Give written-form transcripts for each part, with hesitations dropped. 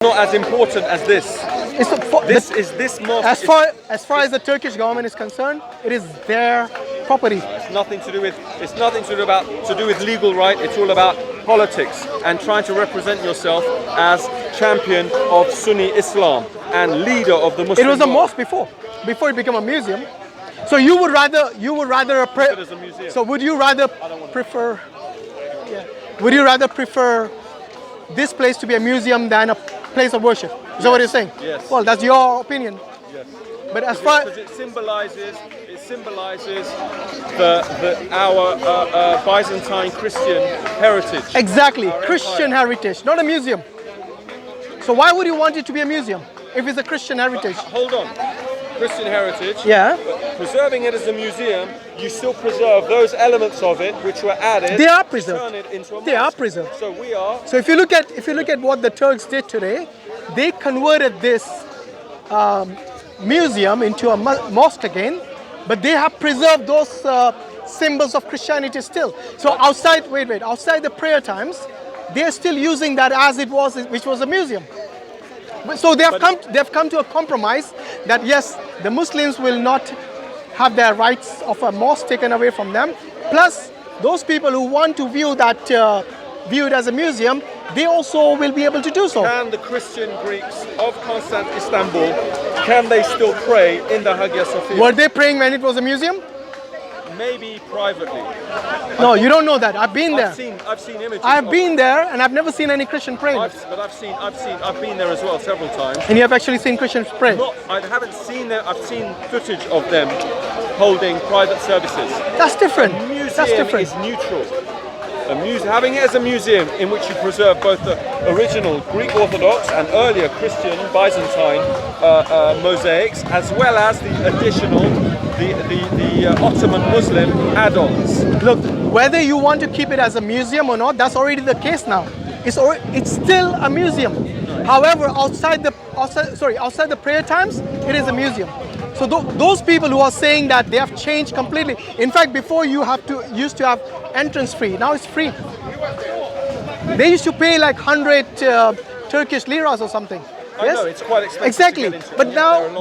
Not as important as this. This mosque. As far as the Turkish government is concerned, it is their property. It's nothing to do with legal right. It's all about politics and trying to represent yourself as champion of Sunni Islam and leader of the Muslim. It was a mosque before it became a museum. So you would rather So would you rather prefer? Yeah. Would you rather prefer this place to be a museum than a place of worship? Is that what you're saying? Yes. Well, that's your opinion. Yes. But as far because it symbolizes our Byzantine Christian heritage. Exactly, Christian heritage, not a museum. So why would you want it to be a museum if it's a Christian heritage? Hold on. Christian heritage. Yeah. But preserving it as a museum, you still preserve those elements of it which were added. They are preserved. Turn it into a they are mosque. preserved. So we are. So if you look at what the Turks did today, they converted this museum into a mosque again, but they have preserved those symbols of Christianity still. So outside the prayer times, they are still using that as it was, which was a museum. So they've come to a compromise that yes, the Muslims will not have their rights of a mosque taken away from them. Plus, those people who want to view it as a museum, they also will be able to do so. Can the Christian Greeks of Istanbul, can they still pray in the Hagia Sophia? Were they praying when it was a museum? Maybe privately. No, you don't know that. I've been there. I've seen images. I've been there, and I've never seen any Christian praying. I've been there as well several times. And you have actually seen Christians pray? I haven't seen them. I've seen footage of them holding private services. That's different. A museum That's different. is neutral. Having it as a museum in which you preserve both the original Greek Orthodox and earlier Christian Byzantine mosaics, as well as the additional the Ottoman Muslim add-ons. Look, whether you want to keep it as a museum or not, that's already the case now. It's still a museum. However, outside the prayer times, it is a museum. So those people who are saying that they have changed completely. In fact, before used to have entrance free. Now it's free. They used to pay like 100 Turkish liras or something. I know, it's quite expensive. Exactly. To get into.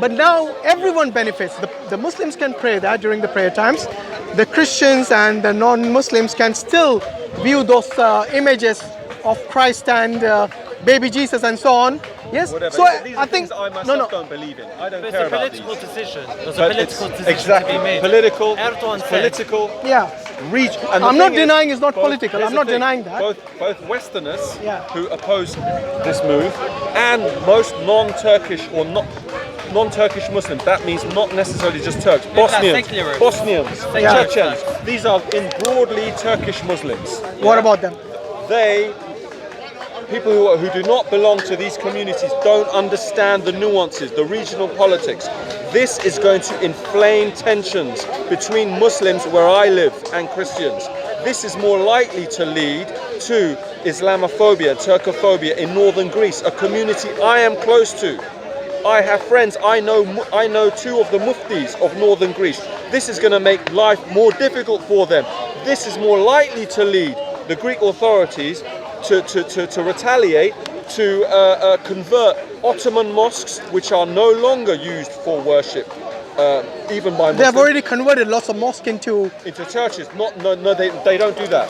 But now everyone benefits. The Muslims can pray there during the prayer times. The Christians and the non-Muslims can still view those images of Christ and baby Jesus and so on. Yes. Whatever. So These I are think things I myself don't believe in. I don't care about these. It's a political decision. There's But a political decision exactly to be made. political. Erdogan said. Political. Yeah. And I'm not thing is, denying it's not both- political. here's I'm the not thing, denying that. Both Westerners Yeah. who oppose this move and most non-Turkish or not non-Turkish Muslims, that means not necessarily just Turks, Bosnians, Yeah. Chechens, these are in broadly Turkish Muslims. What about them? People who do not belong to these communities don't understand the nuances, the regional politics. This is going to inflame tensions between Muslims where I live and Christians. This is more likely to lead to Islamophobia, Turkophobia in northern Greece, a community I am close to. I have friends, I know two of the muftis of northern Greece. This is going to make life more difficult for them. This is more likely to lead the Greek authorities to retaliate, to convert Ottoman mosques, which are no longer used for worship, even by Muslims. They have already converted lots of mosques into churches. No, they don't do that.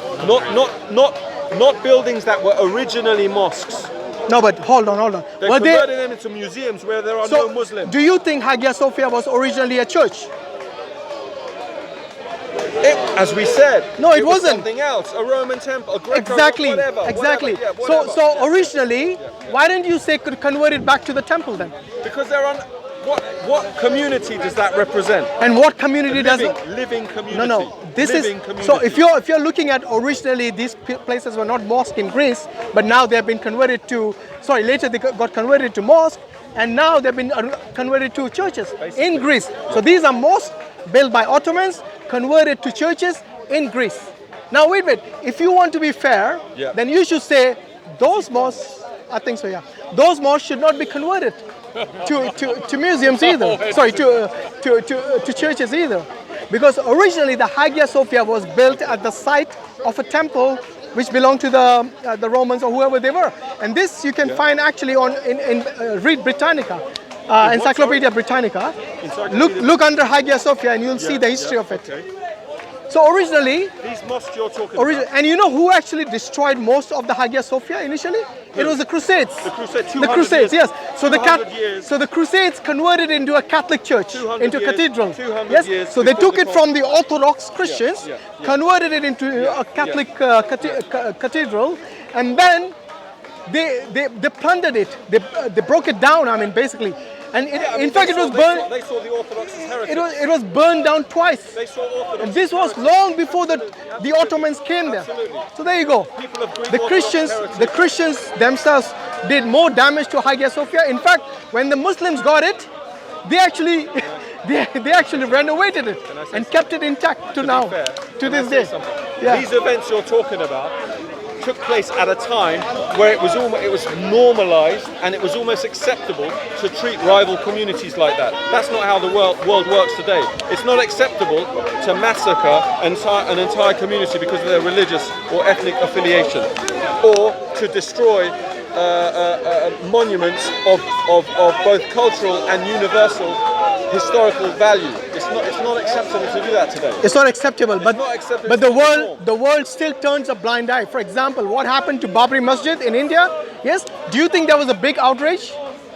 Not buildings that were originally mosques. No, but hold on. They converted them into museums where there are no Muslims. Do you think Hagia Sophia was originally a church? As we said, no, it wasn't. Something else, a Roman temple, a Greco, exactly. Whatever. So originally, why didn't you say could convert it back to the temple then? Because they're on. What community does that represent? And what community does it? Living community. No. This living is community. So if you're looking at originally these places were not mosque in Greece, but now they've been converted to. Later they got converted to mosque, and now they've been converted to churches in Greece. So these are mosques built by Ottomans, converted to churches in Greece. Now wait. If you want to be fair, then you should say those mosques. I think so. Yeah, those mosques should not be converted to museums either. To churches either, because originally the Hagia Sophia was built at the site of a temple which belonged to the Romans or whoever they were. And this you can find actually in read Britannica, Encyclopedia Britannica. Look under Hagia Sophia and you'll see the history of it. Okay. So originally, These mosques you're talking about. and you know who actually destroyed most of the Hagia Sophia initially? It was the Crusades. The Crusades, The Crusades, yes. So years. the Crusades converted into a Catholic church, 200 into a years, cathedral. 200 Yes. years So they before took it from the Orthodox Christians, converted it into a Catholic cathedral, and then they plundered it. They broke it down. I mean, basically. And in fact, it was burned. They saw the Orthodox as heretics. It was burned down twice. They saw Orthodox. And this was long before the Ottomans came there. Absolutely. So there you go. People of Greek The Orthodox Christians themselves did more damage to Hagia Sophia. In fact, when the Muslims got it, they actually they actually renovated it and kept it intact to now, fair, to this day. Yeah. These events you're talking about took place at a time where it was normalized and it was almost acceptable to treat rival communities like that. That's not how the world works today. It's not acceptable to massacre an entire community because of their religious or ethnic affiliation, or to destroy monuments of both cultural and universal historical value. It's not acceptable to do that today. It's not acceptable, but not acceptable but anymore. the world still turns a blind eye. For example, what happened to Babri Masjid in India? Yes, do you think there was a big outrage?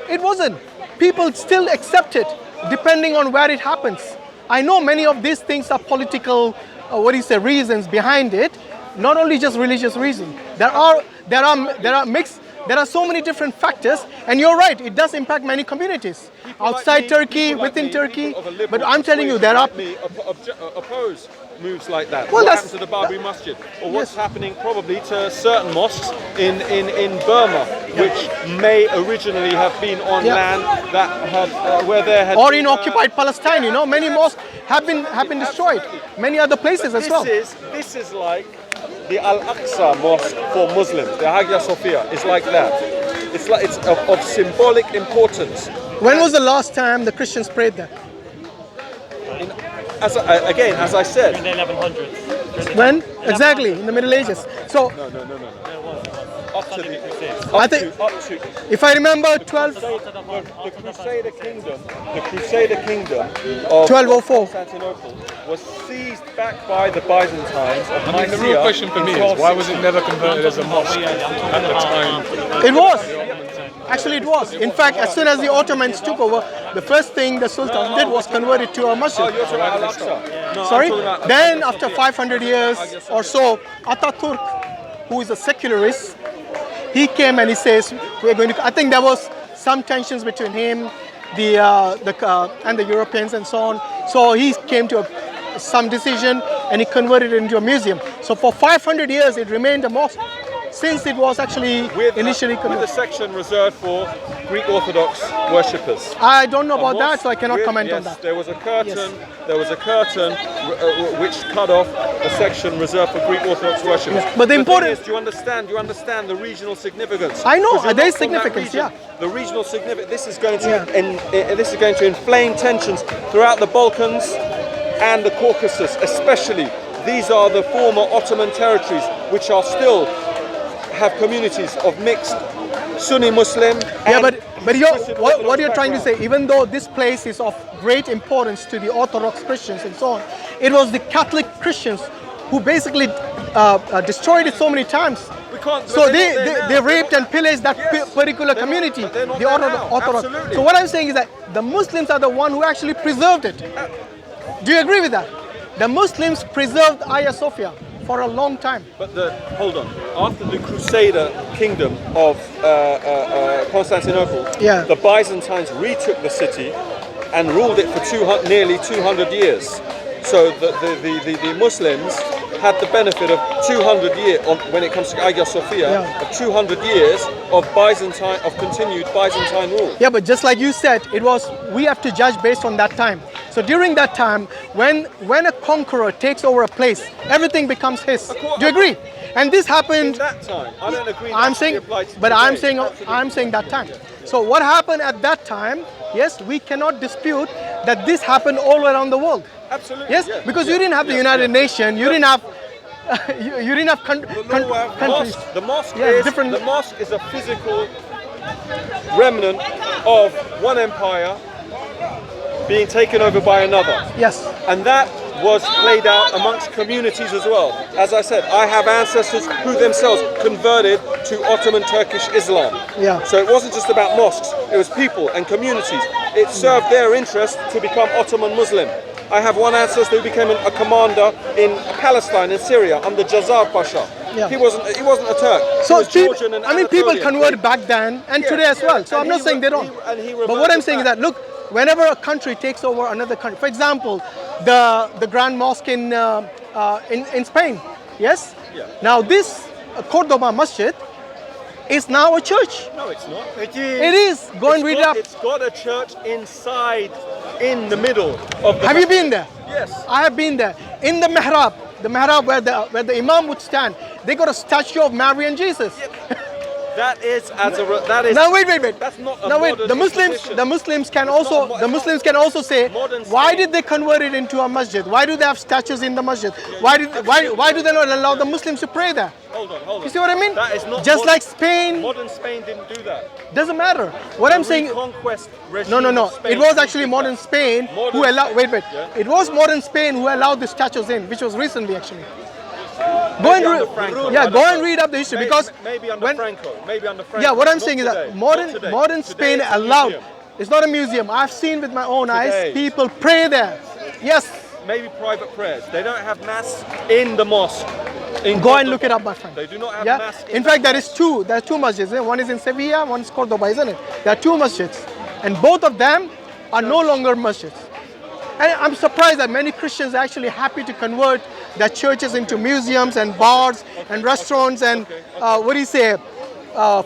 It wasn't. People still accept it, depending on where it happens. I know many of these things are political, reasons behind it. Not only just religious reasons. There are mixed. There are so many different factors, and you're right, it does impact many communities outside Turkey, within Turkey. But I'm telling you, there are oppose moves like that. Well, what happened to the Babri Masjid, or what's happening probably to certain mosques in Burma, which may originally have been on land that had where there had or been, in occupied Palestine. You know, many mosques have been destroyed. Many other places as well. This is like the Al-Aqsa Mosque for Muslims. The Hagia Sophia is like that. It's of symbolic importance. When was the last time the Christians prayed there? As I said, In the 1100s. When? Exactly, in the Middle Ages. So, up to I think, if I remember, the Crusader Kingdom of 1204. Constantinople was seized back by the Byzantines of I mean, the real question for me is, why was it never converted as a mosque at the time? It was. Actually, it was. In fact, as soon as the Ottomans took over, the first thing the Sultan did was convert it to a masjid. You're talking about Al-Aqsa. No, Sorry? I'm talking about- Then, after 500 years or so, Ataturk, who is a secularist, he came and he says, "We're going to." I think there was some tensions between him, and the Europeans and so on. So he came to some decision and he converted it into a museum. So for 500 years, it remained a mosque, since it was actually initially with converted. a section reserved for Greek Orthodox worshippers. I don't know about that, mosque so I cannot with- comment on yes, that. There was a curtain. There was a curtain which cut off a section reserved for Greek Orthodox worshippers. But the thing important- is, do you understand the regional significance? I know, 'Cause you're there is not from that significance, region. yeah. The regional significance. This is going to inflame tensions throughout the Balkans and the Caucasus, especially. These are the former Ottoman territories, which are still have communities of mixed Sunni Muslim. Yeah, and but Christian what Orthodox you're trying to say, background. even though this place is of great importance to the Orthodox Christians and so on, it was the Catholic Christians who basically destroyed it so many times. We can't- So but they're not there they now. raped and pillaged that Yes. particular They're not- community, but they're not the there now. Orthodox. Absolutely. So what I'm saying is that the Muslims are the one who actually preserved it. Do you agree with that? The Muslims preserved Hagia Sophia for a long time. But hold on. After the Crusader kingdom of Constantinople, Yeah. the Byzantines retook the city and ruled it for nearly 200 years. So the Muslims had the benefit of 200 years, when it comes to Hagia Sophia, Yeah. of 200 years of continued Byzantine rule. Yeah, but just like you said, we have to judge based on that time. So during that time, when a conqueror takes over a place, everything becomes his. Do you agree? And this happened. In that time, I don't agree. I'm that saying, should be applied to but today. I'm saying that time. So what happened at that time? Yes, we cannot dispute that this happened all around the world. Absolutely. Yes, yeah, because yeah, you didn't have the yeah, United yeah. Nations, you didn't have you didn't have countries. The mosque Yeah, is different- the mosque is a physical remnant of one empire being taken over by another. Yes. And that was played out amongst communities as well. As I said, I have ancestors who themselves converted to Ottoman Turkish Islam. Yeah. So it wasn't just about mosques, it was people and communities. It served their interest to become Ottoman Muslim. I have one ancestor who became a commander in Palestine, in Syria, under Jazar Pasha. Yeah. He wasn't a Turk. He So was Georgian and people Anatolian. convert back then and Yeah, today as well. So and I'm not he saying they re- don't. he But what I'm reverted saying is back. that look, whenever a country takes over another country, for example, the Grand Mosque in Spain, yes. Yeah. Now this Cordoba Masjid is now a church. No, it's not. It is. Go and read it up. It's got a church inside, in the middle of the. Have you been there? Yes. I have been there. In the mihrab where the imam would stand, they got a statue of Mary and Jesus. That is that is. Now wait. That's not a Now wait. modern The Muslims can also say, Modern why Spain. did they convert it into a masjid? Why do they have statues in the masjid? Why do they not allow the Muslims to pray there? Hold on. You see what I mean? That is not Just modern- like Spain, Modern Spain didn't do that. doesn't matter. What I'm saying. Conquest regime. No. of Spain It was didn't actually do modern that. Spain Modern who allowed. Spain, Wait. yeah. It was modern Spain who allowed the statues in, which was recently actually. Maybe under Franco, I don't go and know. read up the history Maybe- because maybe under when Franco. Maybe under Franco. yeah, what I'm Not saying is today. that Not today. modern Today Spain it's a allowed. museum. It's not a museum. I've seen with my own eyes Today. people pray there. Yes, Maybe private prayers. They don't have mass in the mosque. go and look it up, my friend. They do not have Yeah. mass. In fact, there is two. There are two masjids. One is in Sevilla, one is Cordoba, isn't it? There are two masjids, and both of them are no longer masjids. And I'm surprised that many Christians are actually happy to convert their churches into museums and bars and restaurants and what do you say,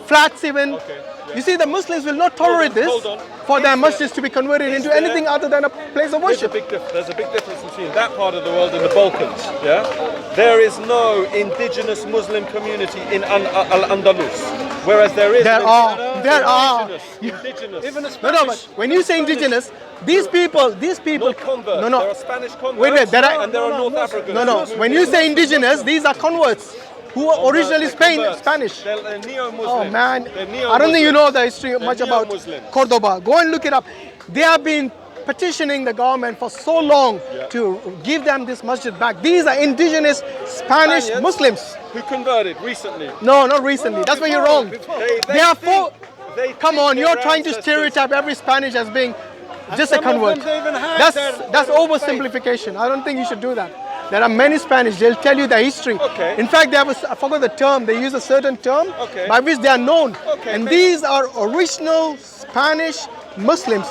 flats even. Okay, yeah. You see, the Muslims will not tolerate this hold on. for their Is there- masjids to be converted into there- anything other than a place of worship. There's a big difference between that part of the world and the Balkans. Yeah, there is no indigenous Muslim community in Al-Andalus, whereas there is. There are. Indigenous. Even a No, but when you say indigenous, these people. Not converts. No. There are Spanish converts. Wait, there are- and there are North Africans. No. When you say indigenous, these are converts who were originally Converts. Spanish. They're neo-Muslims. Oh man, They're I don't think you neo-Muslims. know the history They're much about neo-Muslims. Cordoba. Go and look it up. They have been petitioning the government for so long to give them this masjid back. These are indigenous Spanish Spaniards Muslims. who converted recently. No, not recently. That's where you're wrong. They are for. They Come think on, their you're trying to ancestors- stereotype every Spanish as being just a some of convert. them, they even hide That's their oversimplification. I don't think you should do that. There are many Spanish. They'll tell you the history. Okay. In fact, they have I forgot the term. They use a certain term Okay. by which they are known. Okay, And maybe- these are original Spanish Muslims.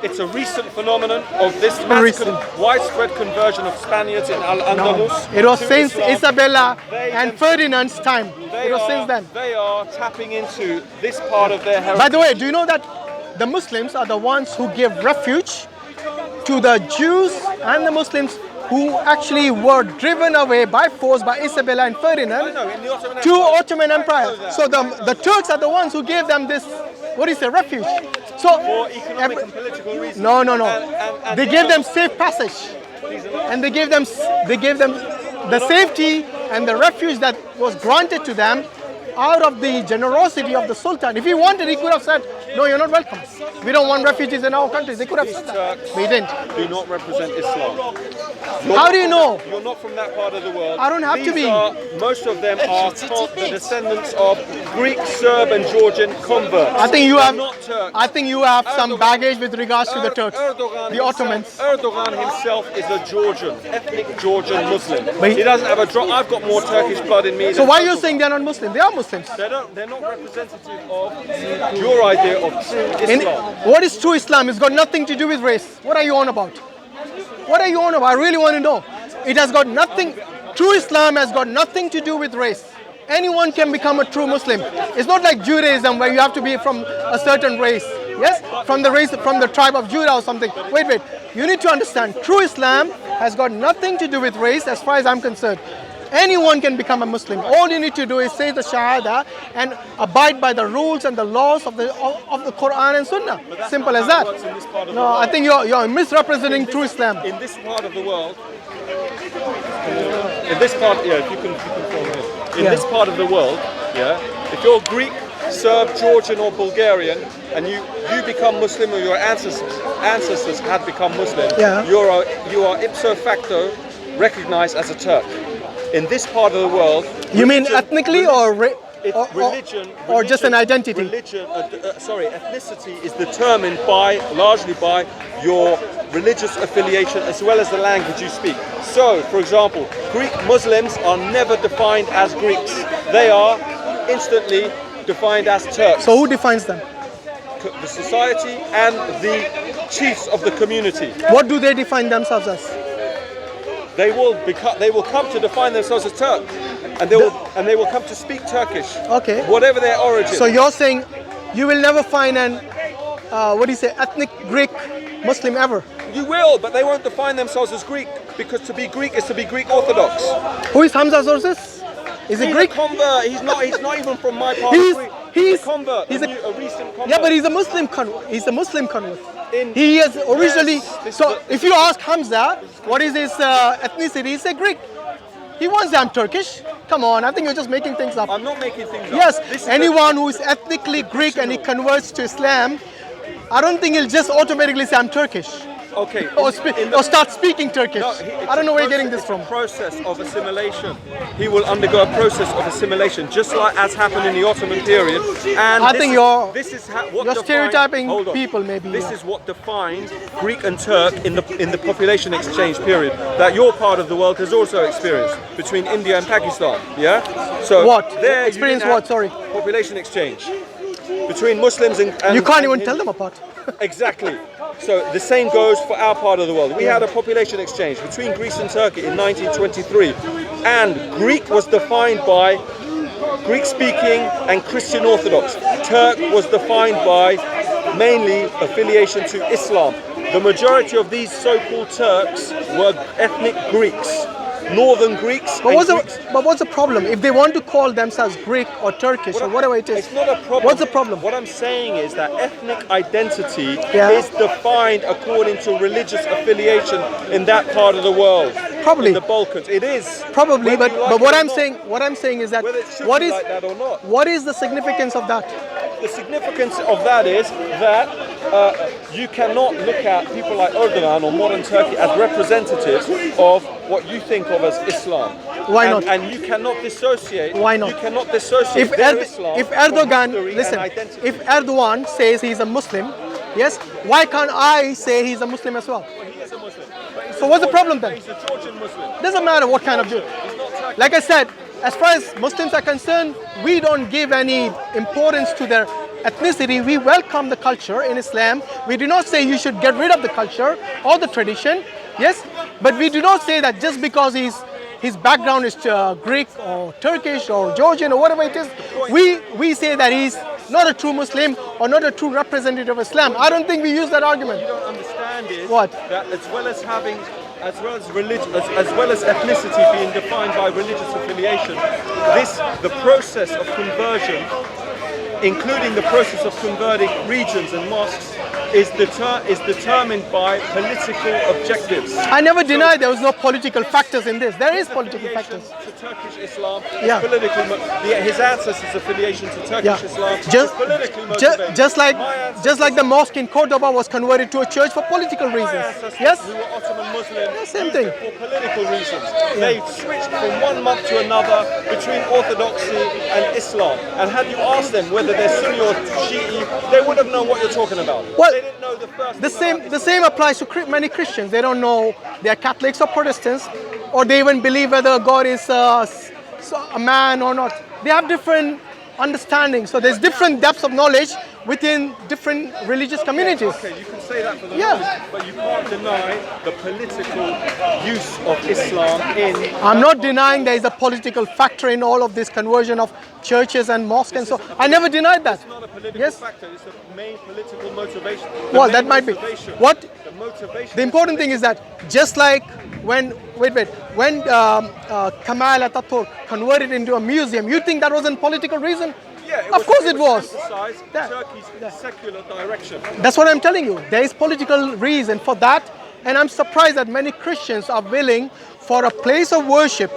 It's a recent phenomenon of this Recent. widespread conversion of Spaniards in Al-Andalus. It was to since Islam. Isabella They and themselves- Ferdinand's time. It was since then. They are tapping into this part of their heritage. By the way, do you know that the Muslims are the ones who give refuge to the Jews and the Muslims who actually were driven away by force by Isabella and Ferdinand No, in the Ottoman to Empire. Ottoman Empire. So the Turks are the ones who gave them this, what is it, refuge. So For economic and political reasons. no. And They gave them safe passage, and they gave them the safety and the refuge that was granted to them out of the generosity of the Sultan. If he wanted, he could have said, "No, you're not welcome. We don't want refugees in our country." They could have said that, Turks but he didn't. do not represent Islam. How do you know? You're not from that part of the world. I don't have to be. Most of them are the descendants of Greek, Serb, and Georgian converts. I think you They're have. not Turks. I think you have some Erdogan- baggage with regards to the Turks, Erdogan the Ottomans. Erdogan himself is a Georgian, ethnic Georgian Muslim. But he- He doesn't have a drop. I've got more Turkish blood in me. So than why are you Erdogan. saying they're not Muslim? They are Muslims. They're not representative of your idea of true In, Islam? what is true Islam? It's got nothing to do with race. What are you on about? What are you on about? I really want to know. It has got nothing. True Islam has got nothing to do with race. Anyone can become a true Muslim. It's not like Judaism where you have to be from a certain race. Yes, from the tribe of Judah or something. Wait. You need to understand. True Islam has got nothing to do with race, as far as I'm concerned. Anyone can become a Muslim. All you need to do is say the Shahada and abide by the rules and the laws of the Quran and Sunnah. Simple as that. Works in this part of No, the world. I think you're misrepresenting true Islam. In this part of the world, in this part, yeah, if you can film in Yeah. this part of the world, yeah, if you're Greek, Serb, Georgian, or Bulgarian, and you become Muslim, or your ancestors had become Muslim, Yeah. you are ipso facto recognized as a Turk. In this part of the world, You mean religion- ethnically religion, or just an identity? Ethnicity is determined largely by your religious affiliation as well as the language you speak. So, for example, Greek Muslims are never defined as Greeks. They are instantly defined as Turks. So who defines them? The society and the chiefs of the community. What do they define themselves as? They will come to define themselves as Turk, and they will come to speak Turkish. Okay. Whatever their origin. So you're saying you will never find an ethnic Greek Muslim ever? You will, but they won't define themselves as Greek, because to be Greek is to be Greek Orthodox. Who is Hamza Zorsis? Is he He's Greek? a convert. He's not even from my part He's- of Greek. he's- a convert. he's A recent convert. Yeah, but he's a Muslim convert. He's a Muslim convert. In- He is originally. Yes, So if you ask Hamza what is his ethnicity, he said Greek. He wants I'm Turkish. Come on, I think you're just making things up. I'm not making things up. Yes, This is anyone who is ethnically Greek and he converts to Islam, I don't think he'll just automatically say I'm Turkish okay. or start speaking Turkish. No, I don't know where you're getting this from. It's a process of assimilation. He will undergo a process of assimilation, just like as happened in the Ottoman period. And I think you're what stereotyping hold on. people, maybe, This yeah. is what defined Greek and Turk in the population exchange period that your part of the world has also experienced between India and Pakistan. Yeah. So What? there you Experience didn't what? have Sorry. Population exchange between Muslims and You can't and even tell Hindus. them apart. Exactly. So the same goes for our part of the world. We had a population exchange between Greece and Turkey in 1923, and Greek was defined by Greek speaking and Christian Orthodox. Turk was defined by mainly affiliation to Islam. The majority of these so-called Turks were ethnic Greeks. Northern Greeks. But and what's the problem? If they want to call themselves Greek or Turkish or whatever it is, It's not a problem. What's the problem? What I'm saying is that ethnic identity Yeah. is defined according to religious affiliation in that part of the world. Probably. In the Balkans. It is. Probably, Whether but you like but it what or I'm not. saying, is that Whether it should what be is like that or not. what is the significance of that? The significance of that is that you cannot look at people like Erdogan or modern Turkey as representatives of what you think of as Islam. Why And- not? And you cannot dissociate. Why not? You cannot dissociate If their Islam if from Erdogan, history and listen, identity. if Erdogan says he's a Muslim, yes, why can't I say he's a Muslim as well? He is a Muslim. But he's So a what's the Georgian- problem then? He's a Georgian Muslim. Doesn't matter what kind of Jew. He's not Turkish. Like I said, as far as Muslims are concerned, we don't give any importance to their ethnicity. We welcome the culture in Islam. We do not say you should get rid of the culture or the tradition. Yes, but we do not say that just because his background is Greek or Turkish or Georgian or whatever it is, we say that he's not a true Muslim or not a true representative of Islam. I don't think we use that argument. You don't understand is What? that as well as religion, as well as ethnicity being defined by religious affiliation, the process of conversion, including the process of converting regions and mosques, is determined by political objectives. I never denied there was no political factors in this. There is political Affiliation factors. to Turkish Islam, Yeah. his ancestors' affiliation to Turkish Islam, Just, is politically motivated. just like My ancestors- just like the mosque in Cordoba was converted to a church for political My reasons. ancestors Yes. who were Ottoman Muslims same used thing. it for political reasons. They switched from one month to another between Orthodoxy and Islam. And had you asked them whether they're Sunni or Shi'i, they would have known what you're talking about. Well, they didn't know the first The thing about same the same applies to many Christians. They don't know they're Catholics or Protestants, or they even believe whether God is a man or not. They have different understandings. So there's different depths of knowledge within different religious communities. Okay, you can say that for the Yeah. Muslims, but you can't deny the political use of Islam in. I'm not denying there is a political factor in all of this conversion of churches and mosques and so. I never denied that. It's not a political Yes. factor, it's the main political motivation. Well, that might be. What? The motivation. The important thing is that just like when Kemal Atatürk converted into a museum, you think that was a political reason? Yeah, Of course it was. Emphasize Yeah. Turkey's secular direction. That's what I'm telling you. There is political reason for that, and I'm surprised that many Christians are willing for a place of worship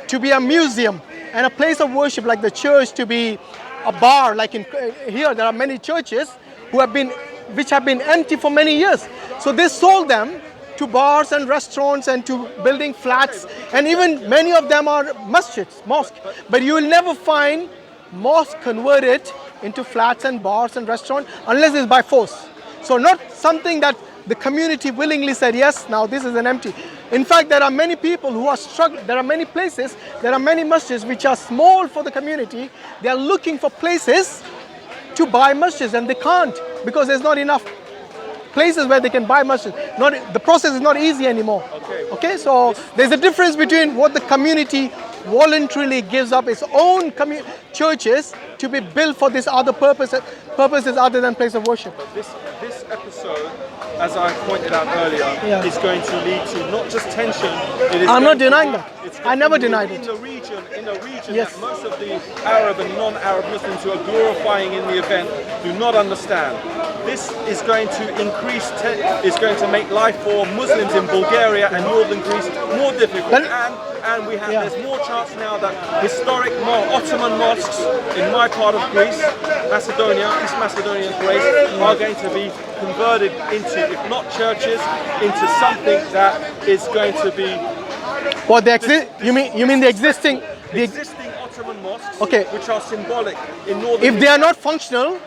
to be a museum and a place of worship like the church to be a bar, like in here there are many churches which have been empty for many years. So they sold them to bars and restaurants and to building flats, and even many of them are masjids, mosques. But you will never find mosque converted into flats and bars and restaurants unless it's by force. So not something that the community willingly said, yes, now this is an empty. In fact, there are many people who are struggling. There are many places, there are many masjids which are small for the community. They are looking for places to buy masjids and they can't because there's not enough places where they can buy masjids. The process is not easy anymore. Okay, so there's a difference between what the community voluntarily gives up its own churches to be built for this other purposes other than place of worship. But this episode, as I pointed out earlier, is going to lead to not just tension. I'm not denying that. I never denied it. In a region that most of the Arab and non-Arab Muslims who are glorifying in the event do not understand. This is going to increase, is going to make life for Muslims in Bulgaria and northern Greece more difficult. And we have, there's more chance now that historic Ottoman mosques in my part of Greece, Macedonia, East Macedonia and Thrace, are going to be converted into, if not churches, into something that is going to be... What you mean the existing Ottoman mosques, okay, which are symbolic in northern... If they are not functional,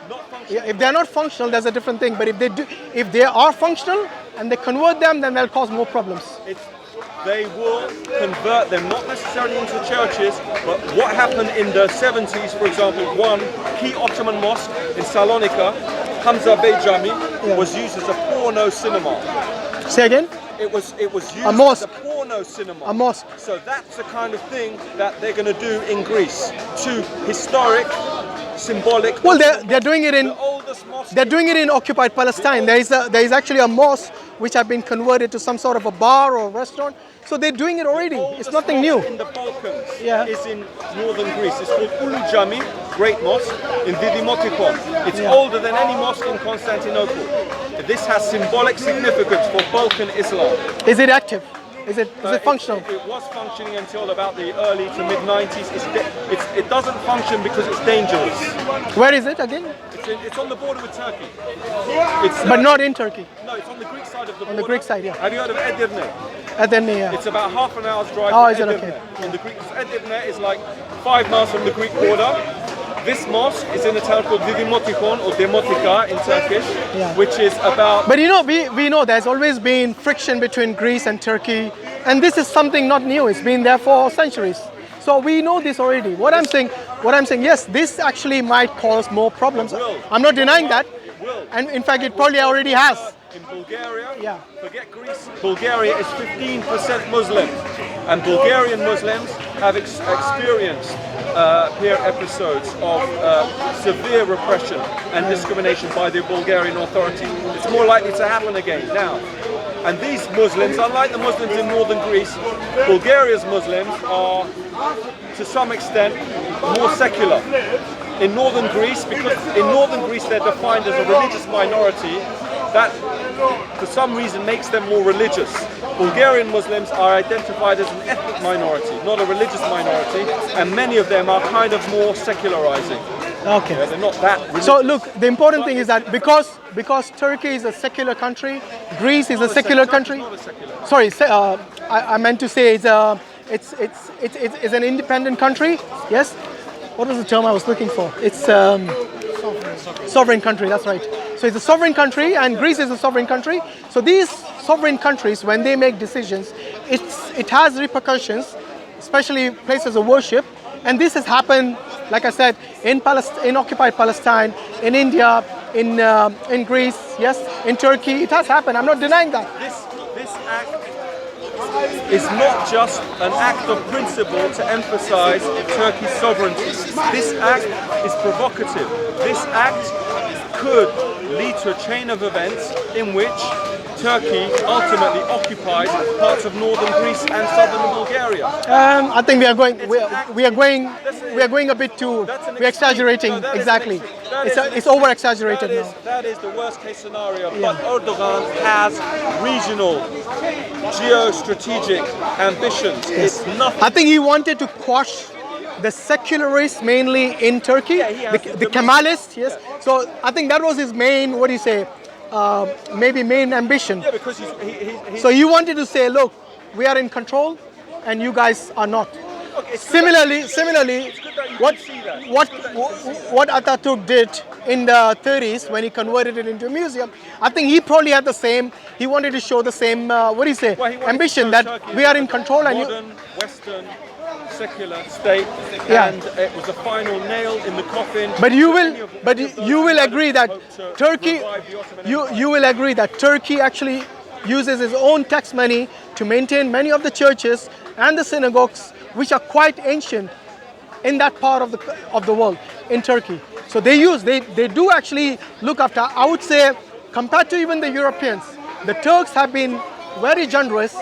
if they are not functional, that's a different thing. But if they are functional and they convert them, then they'll cause more problems. They will convert them, not necessarily into churches, but what happened in the 70s, for example, one key Ottoman mosque in Salonika, Hamza Bey Jami, was used as a porno cinema. Say again? It was used a mosque. as a porno cinema. A mosque. So that's the kind of thing that they're going to do in Greece, to historic, symbolic. Well, they're doing it in... The oldest mosque. They're doing it in occupied Palestine. There is actually a mosque which have been converted to some sort of a bar or a restaurant. So they're doing it already. It's nothing new. In the Balkans is in northern Greece. It's called Ulu Jami, Great Mosque, in Didimotikon. It's older than any mosque in Constantinople. This has symbolic significance for Balkan Islam. Is it active? Is it functional? It was functioning until about the early to mid 90s. It doesn't function because it's dangerous. Where is it again? It's on the border with Turkey. But not in Turkey. No, it's on the Greek side of the border. On the Greek side, yeah. Have you heard of Edirne? Edirne, yeah. It's about half an hour's drive. Oh, is it okay? In the Greek, Edirne is like 5 miles from the Greek border. This mosque is in a town called Didimotikon or Demotika in Turkish, which is about... But you know, we know there's always been friction between Greece and Turkey, and this is something not new. It's been there for centuries. So we know this already. What I'm saying, yes, this actually might cause more problems. I'm not denying that. And in fact, it probably already has. In Bulgaria, forget Greece, Bulgaria is 15% Muslim. And Bulgarian Muslims have experienced peer episodes of severe repression and discrimination by the Bulgarian authority. It's more likely to happen again now. And these Muslims, unlike the Muslims in northern Greece, Bulgaria's Muslims are, to some extent, more secular. In northern Greece, because in northern Greece they're defined as a religious minority, that for some reason makes them more religious. Bulgarian Muslims are identified as an ethnic minority, not a religious minority, and many of them are kind of more secularizing. Okay. They're not that religious. So look, the important thing is that because Turkey is a secular country, Greece is a secular country. Not a secular. Sorry, I meant to say it's an independent country. Yes. What was the term I was looking for? It's sovereign country. That's right. So it's a sovereign country, and Greece is a sovereign country. So these sovereign countries, when they make decisions, it has repercussions, especially places of worship. And this has happened, like I said, in occupied Palestine, in India, in Greece, yes, in Turkey. It has happened. I'm not denying that. This act is not just an act of principle to emphasize Turkey's sovereignty. This act is provocative. This act could lead to a chain of events in which Turkey ultimately occupied parts of northern Greece and southern Bulgaria. I think we are going a bit too. We're exaggerating. Exactly. It's over exaggerated now. That is the worst case scenario. But Erdogan has regional, geostrategic ambitions. It's nothing. I think he wanted to quash the secularists mainly in Turkey, the Kemalists. Yes. So I think that was his main. What do you say? Maybe main ambition. Yeah, because So he wanted to say, look, we are in control, and you guys are not. Okay, Similarly, what Atatürk did in the 30s when he converted it into a museum, I think he probably had the same. He wanted to show the same. What do you say? Ambition that Turkey we are in control and modern, Western, secular state, Yeah. and it was the final nail in the coffin. But you will agree that Turkey, you will agree that Turkey actually uses its own tax money to maintain many of the churches and the synagogues, which are quite ancient in that part of the world, in Turkey. So they do actually look after. I would say, compared to even the Europeans, the Turks have been very generous